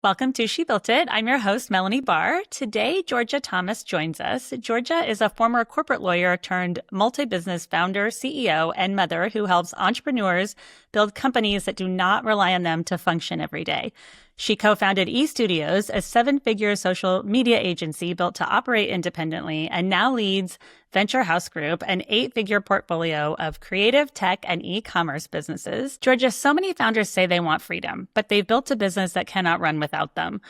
Welcome to She Built It. I'm your host, Melanie Barr. Today, Georgia Thomas joins us. Georgia is a former corporate lawyer turned multi-business founder, CEO, and mother who helps entrepreneurs build companies that do not rely on them to function every day. She co-founded eStudios, a seven-figure social media agency built to operate independently, and now leads Venture House Group, an eight-figure portfolio of creative, tech, and e-commerce businesses. Georgia, so many founders say they want freedom, but they've built a business that cannot run without them.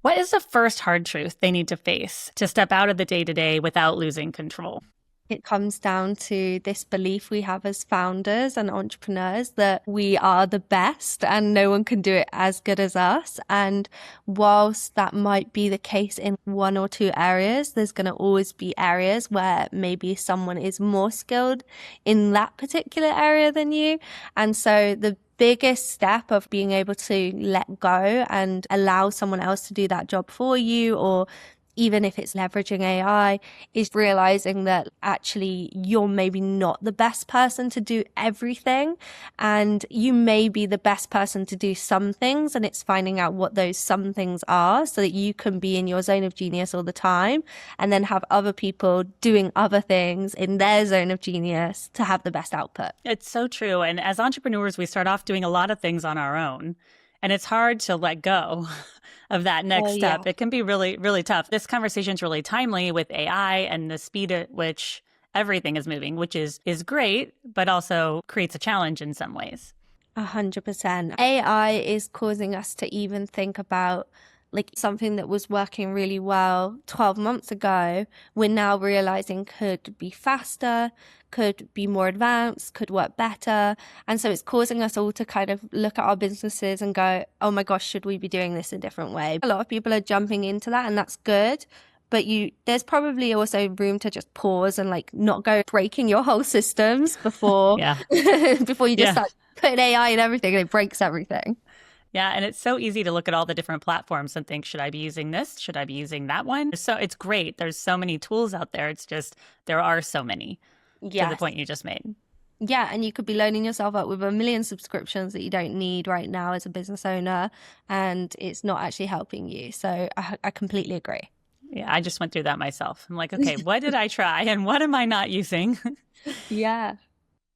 What is the first hard truth they need to face to step out of the day-to-day without losing control? It comes down to this belief we have as founders and entrepreneurs that we are the best and no one can do it as good as us. And whilst that might be the case in one or two areas, there's going to always be areas where maybe someone is more skilled in that particular area than you. And so the biggest step of being able to let go and allow someone else to do that job for you, or even if it's leveraging AI, is realizing that actually you're maybe not the best person to do everything. And you may be the best person to do some things, and it's finding out what those some things are so that you can be in your zone of genius all the time and then have other people doing other things in their zone of genius to have the best output. It's so true. And as entrepreneurs, we start off doing a lot of things on our own, and it's hard to let go of that next step. Yeah. It can be really, really tough. This conversation is really timely with AI and the speed at which everything is moving, which is great, but also creates a challenge in some ways. 100%. AI is causing us to even think about like something that was working really well 12 months ago, we're now realizing could be faster, could be more advanced, could work better. And so it's causing us all to kind of look at our businesses and go, oh my gosh, should we be doing this a different way? A lot of people are jumping into that, and that's good. But there's probably also room to just pause and like not go breaking your whole systems before, before you just start putting AI in everything and it breaks everything. Yeah, and it's so easy to look at all the different platforms and think, should I be using this? Should I be using that one? So it's great. There's so many tools out there. It's just, there are so many, to the point you just made. Yeah, and you could be loading yourself up with a million subscriptions that you don't need right now as a business owner, and it's not actually helping you. So I completely agree. Yeah, I just went through that myself. I'm like, okay, what did I try and what am I not using? Yeah.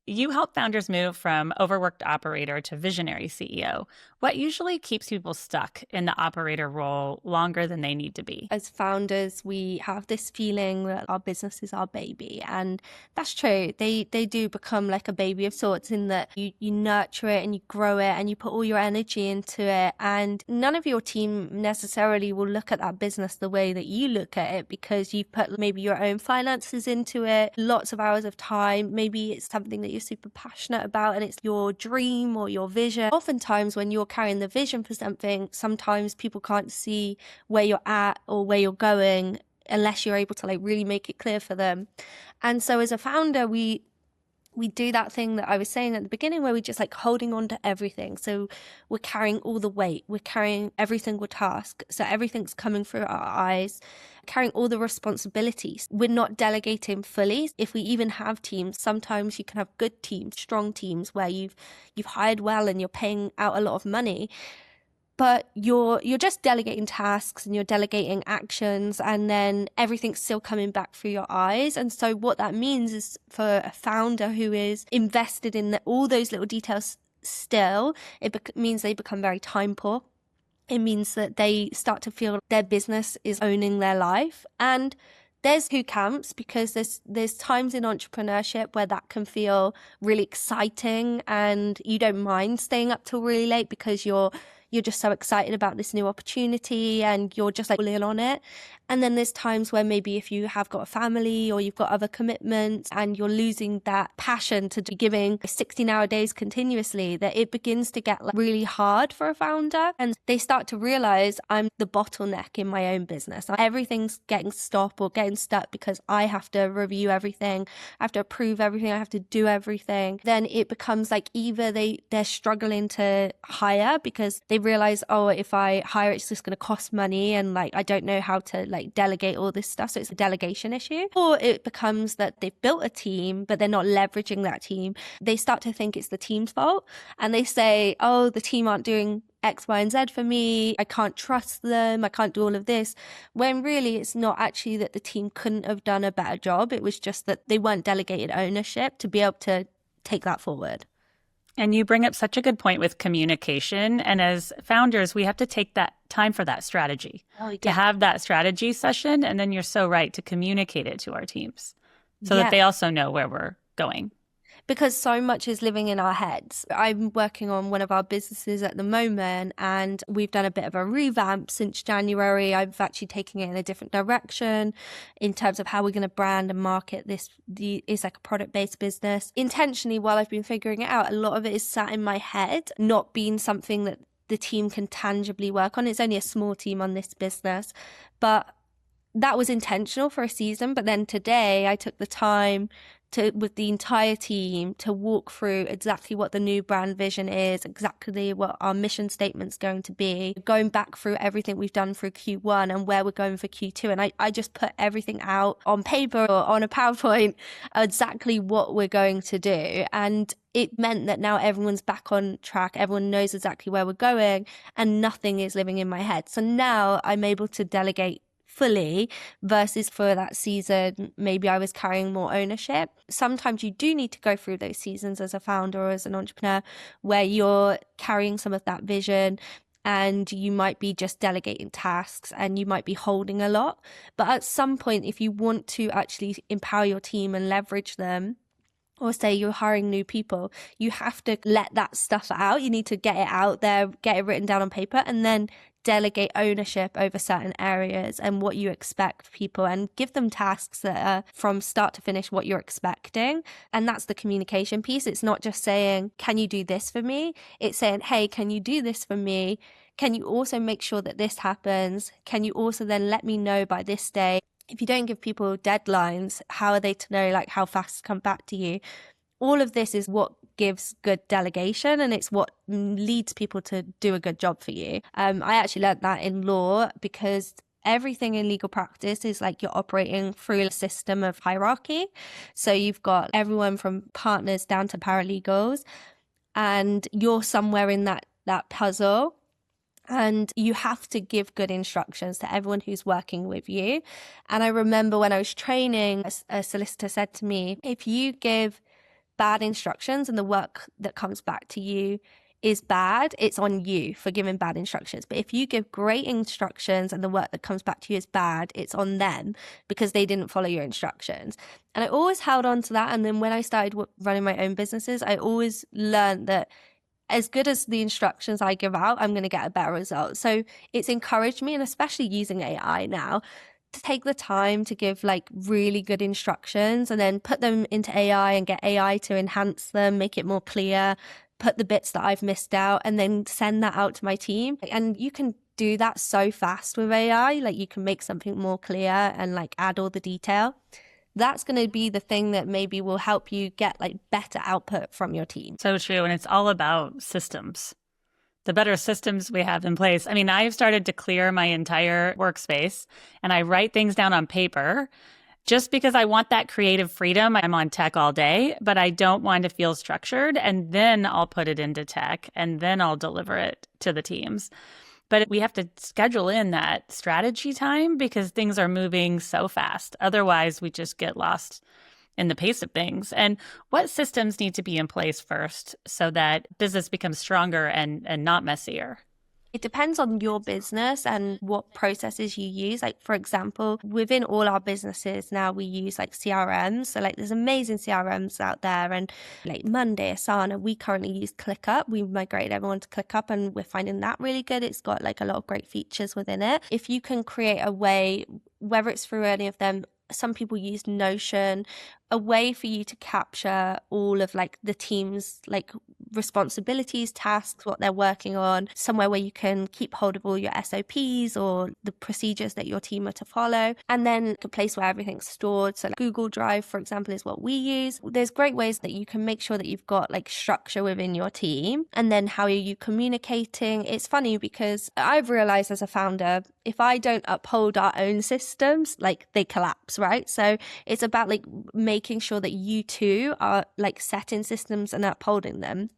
You help founders move from overworked operator to visionary CEO. What usually keeps people stuck in the operator role longer than they need to be? As founders, we have this feeling that our business is our baby. And that's true. They do become like a baby of sorts, in that you nurture it and you grow it and you put all your energy into it. And none of your team necessarily will look at that business the way that you look at it, because you've put maybe your own finances into it, lots of hours of time. Maybe it's something that you're super passionate about and it's your dream or your vision. Oftentimes when you're carrying the vision for something, sometimes people can't see where you're at or where you're going unless you're able to like really make it clear for them. And so as a founder, we do that thing that I was saying at the beginning, where we just like holding on to everything. So we're carrying all the weight, we're carrying every single task. So everything's coming through our eyes, carrying all the responsibilities. We're not delegating fully. If we even have teams, sometimes you can have good teams, strong teams where you've hired well and you're paying out a lot of money, but you're just delegating tasks and you're delegating actions, and then everything's still coming back through your eyes. And so what that means is, for a founder who is invested in all those little details still, it means they become very time poor. It means that they start to feel their business is owning their life. And there's two camps, because there's times in entrepreneurship where that can feel really exciting and you don't mind staying up till really late because you're just so excited about this new opportunity and you're just like all in on it. And then there's times where maybe if you have got a family or you've got other commitments and you're losing that passion to giving 16-hour days continuously, that it begins to get like really hard for a founder. And they start to realize, I'm the bottleneck in my own business. Everything's getting stopped or getting stuck because I have to review everything, I have to approve everything, I have to do everything. Then it becomes like either they're struggling to hire because they've they realize, oh, if I hire, it's just going to cost money, and like I don't know how to like delegate all this stuff. So it's a delegation issue. Or it becomes that they've built a team, but they're not leveraging that team. They start to think it's the team's fault, and they say, oh, the team aren't doing X, Y, and Z for me. I can't trust them. I can't do all of this. When really it's not actually that the team couldn't have done a better job. It was just that they weren't delegated ownership to be able to take that forward. And you bring up such a good point with communication. And as founders, we have to take that time for that strategy, to have that strategy session. And then you're so right to communicate it to our teams so that they also know where we're going. Because so much is living in our heads. I'm working on one of our businesses at the moment, and we've done a bit of a revamp since January. I've actually taken it in a different direction in terms of how we're going to brand and market this. It's like a product-based business. Intentionally, while I've been figuring it out, a lot of it is sat in my head, not being something that the team can tangibly work on. It's only a small team on this business, but that was intentional for a season. But then today I took the time with the entire team to walk through exactly what the new brand vision is, exactly what our mission statement's going to be, going back through everything we've done through Q1 and where we're going for Q2. And I just put everything out on paper or on a PowerPoint, exactly what we're going to do. And it meant that now everyone's back on track. Everyone knows exactly where we're going, and nothing is living in my head. So now I'm able to delegate fully, versus for that season, maybe I was carrying more ownership. Sometimes you do need to go through those seasons as a founder or as an entrepreneur where you're carrying some of that vision, and you might be just delegating tasks and you might be holding a lot. But at some point, if you want to actually empower your team and leverage them, or say you're hiring new people, you have to let that stuff out. You need to get it out there, get it written down on paper, and then delegate ownership over certain areas and what you expect people, and give them tasks that are from start to finish what you're expecting. And that's the communication piece. It's not just saying, can you do this for me? It's saying, hey, can you do this for me? Can you also make sure that this happens? Can you also then let me know by this day? If you don't give people deadlines, how are they to know like how fast to come back to you? All of this is what gives good delegation, and it's what leads people to do a good job for you. I actually learned that in law, because everything in legal practice is like you're operating through a system of hierarchy. So you've got everyone from partners down to paralegals, and you're somewhere in that puzzle. And you have to give good instructions to everyone who's working with you. And I remember when I was training, a solicitor said to me, if you give bad instructions and the work that comes back to you is bad, it's on you for giving bad instructions. But if you give great instructions and the work that comes back to you is bad, it's on them because they didn't follow your instructions. And I always held on to that. And then when I started running my own businesses, I always learned that as good as the instructions I give out, I'm going to get a better result. So it's encouraged me, and especially using AI now, to take the time to give like really good instructions and then put them into AI and get AI to enhance them, make it more clear, put the bits that I've missed out, and then send that out to my team. And you can do that so fast with AI. Like you can make something more clear and like add all the detail. That's going to be the thing that maybe will help you get like better output from your team. So true. And it's all about systems. The better systems we have in place. I mean, I've started to clear my entire workspace and I write things down on paper just because I want that creative freedom. I'm on tech all day, but I don't want to feel structured. And then I'll put it into tech and then I'll deliver it to the teams. But we have to schedule in that strategy time because things are moving so fast. Otherwise, we just get lost in the pace of things. And what systems need to be in place first so that business becomes stronger and not messier? It depends on your business and what processes you use. Like, for example, within all our businesses now, we use like CRMs. So like there's amazing CRMs out there, and like Monday, Asana, we currently use ClickUp. We migrated everyone to ClickUp and we're finding that really good. It's got like a lot of great features within it. If you can create a way, whether it's through any of them, some people use Notion, a way for you to capture all of like the team's like responsibilities, tasks, what they're working on, somewhere where you can keep hold of all your SOPs or the procedures that your team are to follow, and then a place where everything's stored. So like Google Drive, for example, is what we use. There's great ways that you can make sure that you've got like structure within your team. And then how are you communicating? It's funny because I've realized as a founder, if I don't uphold our own systems, like they collapse, right? So it's about like making sure that you too are like setting systems and upholding them.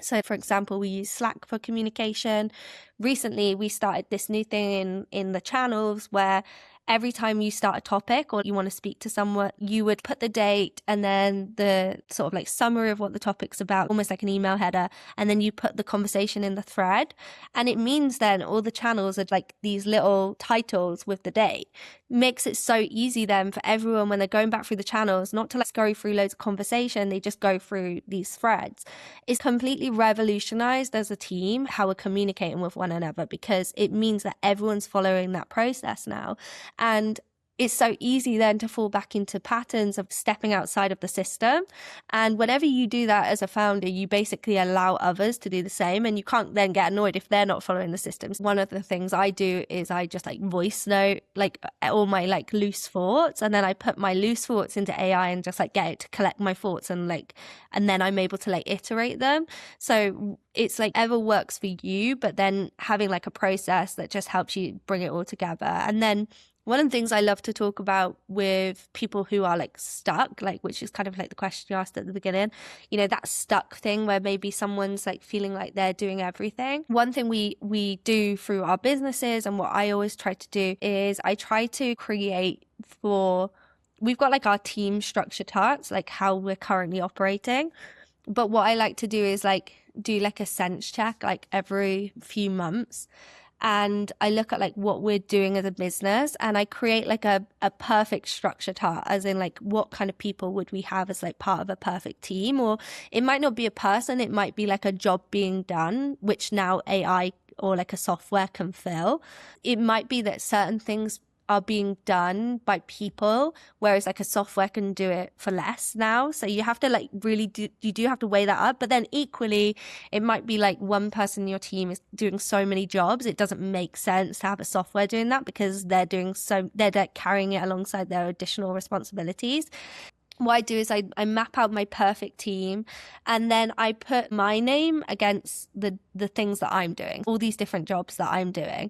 So for example, we use Slack for communication. Recently, we started this new thing in the channels where every time you start a topic or you want to speak to someone, you would put the date and then the sort of like summary of what the topic's about, almost like an email header. And then you put the conversation in the thread. And it means then all the channels are like these little titles with the date. Makes it so easy then for everyone when they're going back through the channels, not to like go through loads of conversation, they just go through these threads. It's completely revolutionized as a team how we're communicating with one another, because it means that everyone's following that process now. And it's so easy then to fall back into patterns of stepping outside of the system. And whenever you do that as a founder, you basically allow others to do the same. And you can't then get annoyed if they're not following the systems. One of the things I do is I just like voice note like all my like loose thoughts. And then I put my loose thoughts into AI and just like get it to collect my thoughts and then I'm able to like iterate them. So it's like ever works for you, but then having like a process that just helps you bring it all together. And then one of the things I love to talk about with people who are like stuck, like, which is kind of like the question you asked at the beginning, you know, that stuck thing where maybe someone's like feeling like they're doing everything. One thing we do through our businesses, and what I always try to do is I try to create we've got like our team structure charts, like how we're currently operating. But what I like to do is like do like a sense check like every few months. And I look at like what we're doing as a business, and I create like a perfect structure chart, as in like what kind of people would we have as like part of a perfect team. Or it might not be a person, it might be like a job being done, which now AI or like a software can fill. It might be that certain things are being done by people, whereas like a software can do it for less now. So you have to like really you do have to weigh that up. But then equally, it might be like one person in your team is doing so many jobs, it doesn't make sense to have a software doing that, because they're like carrying it alongside their additional responsibilities. What I do is I map out my perfect team, and then I put my name against the things that I'm doing, all these different jobs that I'm doing.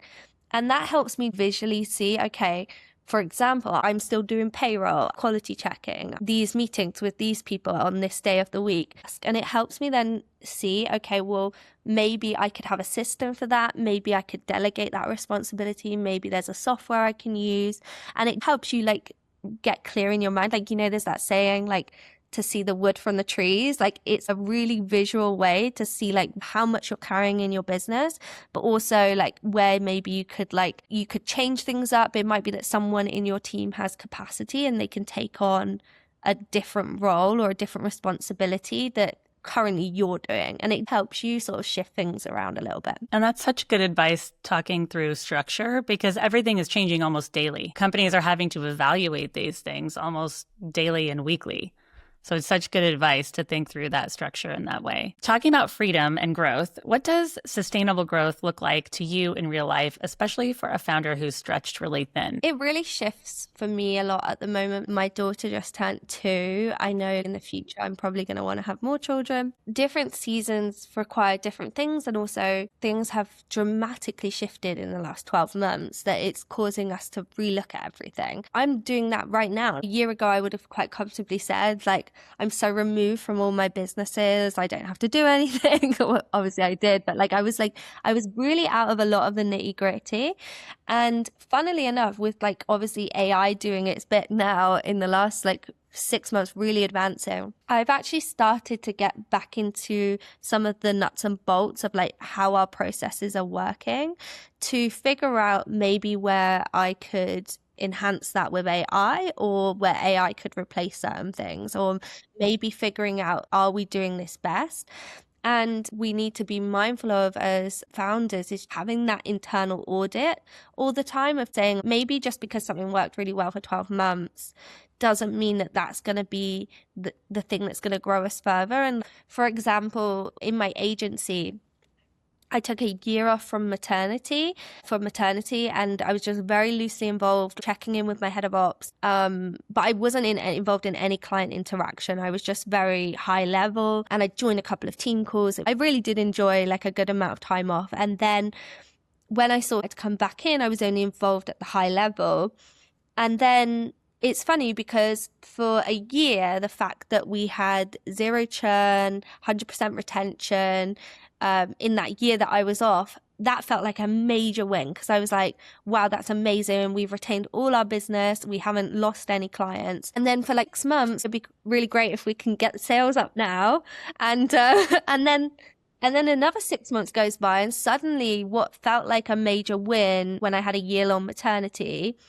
And that helps me visually see, okay, for example, I'm still doing payroll, quality checking, these meetings with these people on this day of the week. And it helps me then see, okay, well, maybe I could have a system for that. Maybe I could delegate that responsibility. Maybe there's a software I can use. And it helps you like get clear in your mind. Like, you know, there's that saying, like, to see the wood from the trees. Like, it's a really visual way to see like how much you're carrying in your business, but also like where maybe you could change things up. It might be that someone in your team has capacity and they can take on a different role or a different responsibility that currently you're doing, and it helps you sort of shift things around a little bit. And that's such good advice, talking through structure, because everything is changing almost daily. Companies are having to evaluate these things almost daily and weekly. So it's such good advice to think through that structure in that way. Talking about freedom and growth, what does sustainable growth look like to you in real life, especially for a founder who's stretched really thin? It really shifts for me a lot at the moment. My daughter just turned 2. I know in the future I'm probably going to want to have more children. Different seasons require different things, and also things have dramatically shifted in the last 12 months that it's causing us to relook at everything. I'm doing that right now. A year ago, I would have quite comfortably said, like, I'm so removed from all my businesses, I don't have to do anything. Obviously I did, but I was really out of a lot of the nitty gritty. And funnily enough, with obviously AI doing its bit now in the last 6 months, really advancing, I've actually started to get back into some of the nuts and bolts of how our processes are working, to figure out maybe where I could enhance that with AI, or where AI could replace certain things, or maybe figuring out, are we doing this best? And we need to be mindful of as founders is having that internal audit all the time of saying maybe just because something worked really well for 12 months doesn't mean that that's going to be the thing that's going to grow us further. And for example, in my agency, I took a year off from maternity and I was just very loosely involved, checking in with my head of ops. But I wasn't involved in any client interaction. I was just very high level and I joined a couple of team calls. I really did enjoy like a good amount of time off. And then when I saw it come back in, I was only involved at the high level. And then it's funny because for a year, the fact that we had zero churn, 100% retention, in that year that I was off, that felt like a major win because I was like, wow, that's amazing. We've retained all our business. We haven't lost any clients. And then for like 6 months, it'd be really great if we can get the sales up now. And, and then another 6 months goes by and suddenly what felt like a major win when I had a year-long maternity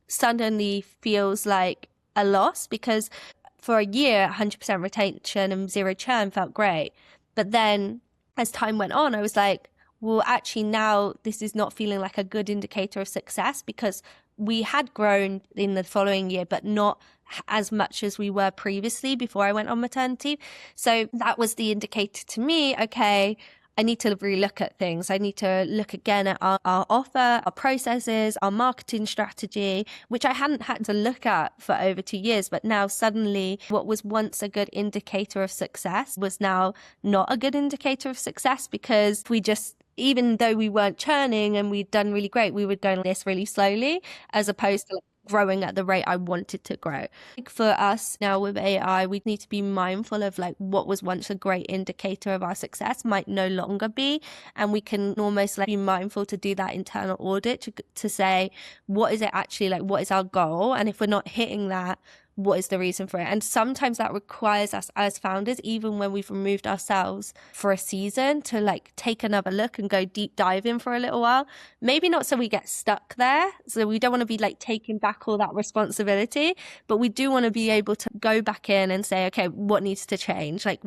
suddenly feels like a loss because for a year, 100% retention and zero churn felt great. But then as time went on, I was like, well, actually now this is not feeling like a good indicator of success because we had grown in the following year, but not as much as we were previously before I went on maternity. So that was the indicator to me, okay, I need to relook at things. I need to look again at our offer, our processes, our marketing strategy, which I hadn't had to look at for over 2 years. But now suddenly what was once a good indicator of success was now not a good indicator of success because we just, even though we weren't churning and we'd done really great, we would go this really slowly as opposed to growing at the rate I wanted to grow. For us now with AI, we need to be mindful of like what was once a great indicator of our success might no longer be. And we can almost like be mindful to do that internal audit to say, what is it actually like? What is our goal? And if we're not hitting that, what is the reason for it? And sometimes that requires us as founders, even when we've removed ourselves for a season, to like take another look and go deep diving for a little while. Maybe not so we get stuck there. So we don't want to be like taking back all that responsibility, but we do want to be able to go back in and say, okay, what needs to change? Like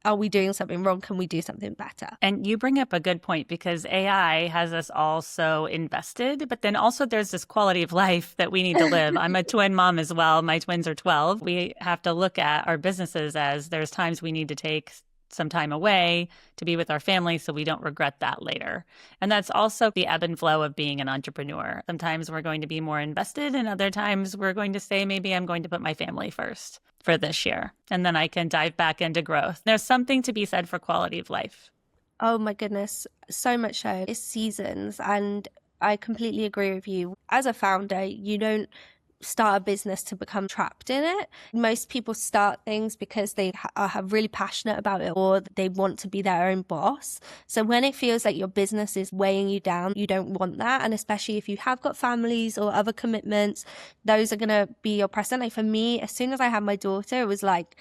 are we doing something wrong? Can we do something better? And you bring up a good point because AI has us all so invested, but then also there's this quality of life that we need to live. I'm a twin mom as well. My twins are 12. We have to look at our businesses as there's times we need to take some time away to be with our family so we don't regret that later. And that's also the ebb and flow of being an entrepreneur. Sometimes we're going to be more invested and other times we're going to say, maybe I'm going to put my family first for this year. And then I can dive back into growth. There's something to be said for quality of life. Oh my goodness, so much so. It's seasons. And I completely agree with you. As a founder, you don't start a business to become trapped in it. Most people start things because they are really passionate about it or they want to be their own boss. So when it feels like your business is weighing you down, you don't want that. And especially if you have got families or other commitments, those are going to be your precedent. Like for me, as soon as I had my daughter, it was like,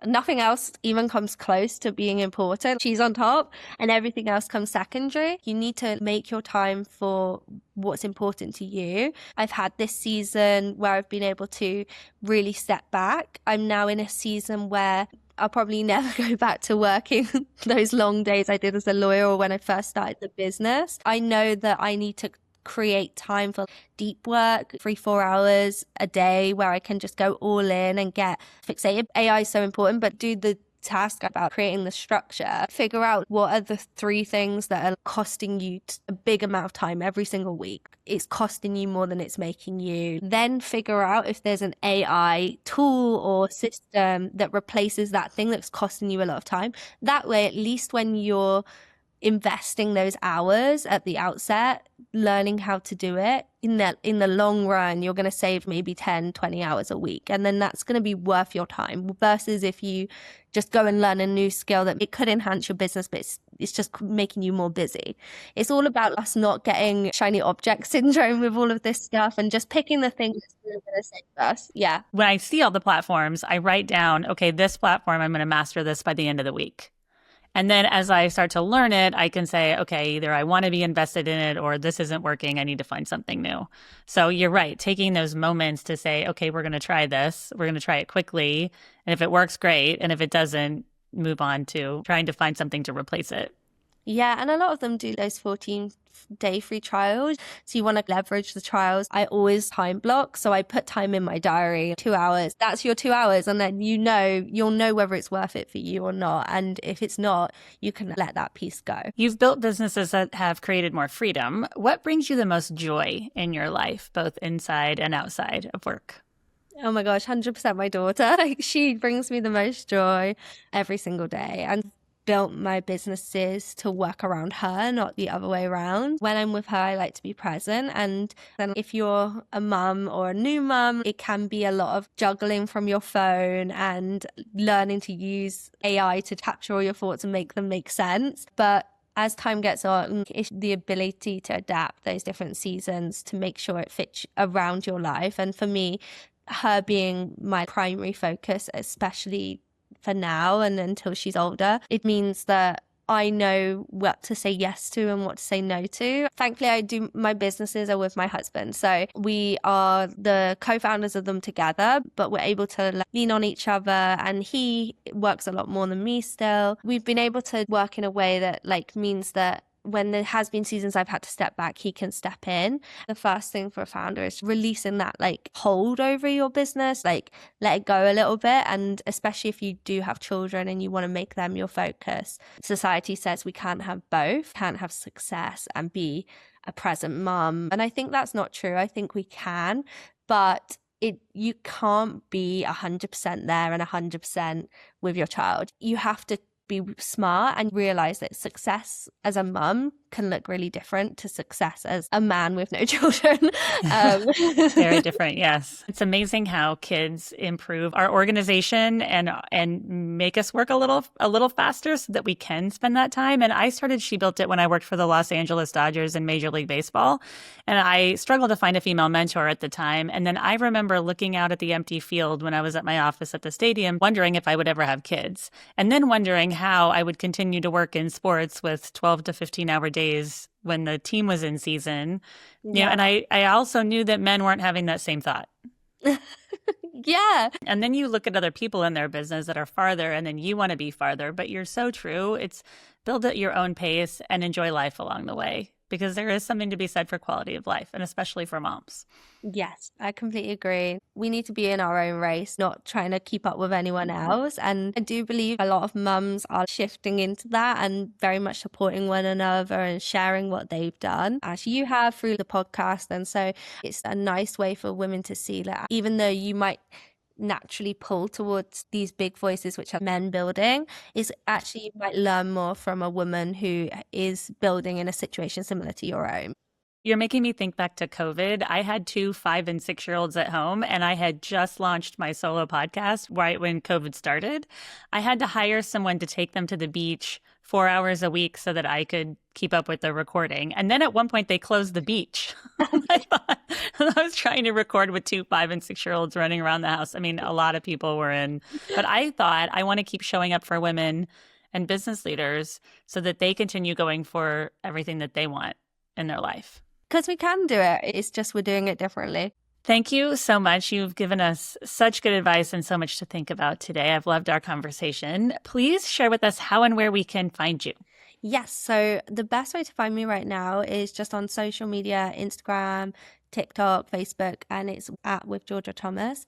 nothing else even comes close to being important. She's on top and everything else comes secondary. You need to make your time for what's important to you. I've had this season where I've been able to really step back. I'm now in a season where I'll probably never go back to working those long days I did as a lawyer or when I first started the business. I know that I need to create time for deep work, 3-4 hours a day where I can just go all in and get fixated. AI is so important, but do the task about creating the structure. Figure out what are the 3 things that are costing you a big amount of time every single week. It's costing you more than it's making you. Then figure out if there's an AI tool or system that replaces that thing that's costing you a lot of time. That way, at least when you're investing those hours at the outset, learning how to do it, in the long run, you're going to save maybe 10-20 hours a week. And then that's going to be worth your time versus if you just go and learn a new skill that it could enhance your business, but it's just making you more busy. It's all about us not getting shiny object syndrome with all of this stuff and just picking the things that's really going to save us. Yeah. When I see all the platforms, I write down, okay, this platform, I'm going to master this by the end of the week. And then as I start to learn it, I can say, okay, either I want to be invested in it or this isn't working. I need to find something new. So you're right. Taking those moments to say, okay, we're going to try this. We're going to try it quickly. And if it works, great. And if it doesn't, move on to trying to find something to replace it. Yeah, and a lot of them do those 14-day free trials. So you want to leverage the trials. I always time block. So I put time in my diary, 2 hours. That's your 2 hours. And then you'll know whether it's worth it for you or not. And if it's not, you can let that piece go. You've built businesses that have created more freedom. What brings you the most joy in your life, both inside and outside of work? Oh my gosh, 100% my daughter. Like, she brings me the most joy every single day. And built my businesses to work around her, not the other way around. When I'm with her, I like to be present. And then if you're a mum or a new mum, it can be a lot of juggling from your phone and learning to use AI to capture all your thoughts and make them make sense. But as time gets on, it's the ability to adapt those different seasons to make sure it fits around your life. And for me, her being my primary focus, especially for now and until she's older, it means that I know what to say yes to and what to say no to. Thankfully, I do my businesses are with my husband. So we are the co-founders of them together, but we're able to lean on each other, and he works a lot more than me still. We've been able to work in a way that means that when there has been seasons I've had to step back, he can step in. The first thing for a founder is releasing that hold over your business, let it go a little bit. And especially if you do have children and you want to make them your focus, society says we can't have both, can't have success and be a present mum. And I think that's not true. I think we can, but you can't be 100% there and 100% with your child. You have to be smart and realize that success as a mum can look really different to success as a man with no children. Very different, yes. It's amazing how kids improve our organization and make us work a little faster so that we can spend that time. And I started She Built It when I worked for the Los Angeles Dodgers in Major League Baseball. And I struggled to find a female mentor at the time. And then I remember looking out at the empty field when I was at my office at the stadium, wondering if I would ever have kids. And then wondering how I would continue to work in sports with 12 to 15-hour days when the team was in season. Yeah. And I also knew that men weren't having that same thought. Yeah. And then you look at other people in their business that are farther, and then you want to be farther. But you're so true. It's build at your own pace and enjoy life along the way, because there is something to be said for quality of life, and especially for moms. Yes, I completely agree. We need to be in our own race, not trying to keep up with anyone else. And I do believe a lot of mums are shifting into that and very much supporting one another and sharing what they've done, as you have through the podcast. And so it's a nice way for women to see that even though you might naturally pull towards these big voices which are men building, is actually you might learn more from a woman who is building in a situation similar to your own. You're making me think back to COVID. I had 2 5 and 6-year-olds at home, and I had just launched my solo podcast right when COVID started. I had to hire someone to take them to the beach 4 hours a week so that I could keep up with the recording. And then at one point they closed the beach. I was trying to record with 2 5 and 6-year-olds running around the house. I mean, a lot of people were in, but I thought I want to keep showing up for women and business leaders so that they continue going for everything that they want in their life. Because we can do it. It's just we're doing it differently. Thank you so much. You've given us such good advice and so much to think about today. I've loved our conversation. Please share with us how and where we can find you. Yes. So the best way to find me right now is just on social media, Instagram, TikTok, Facebook, and it's @with Georgia Thomas.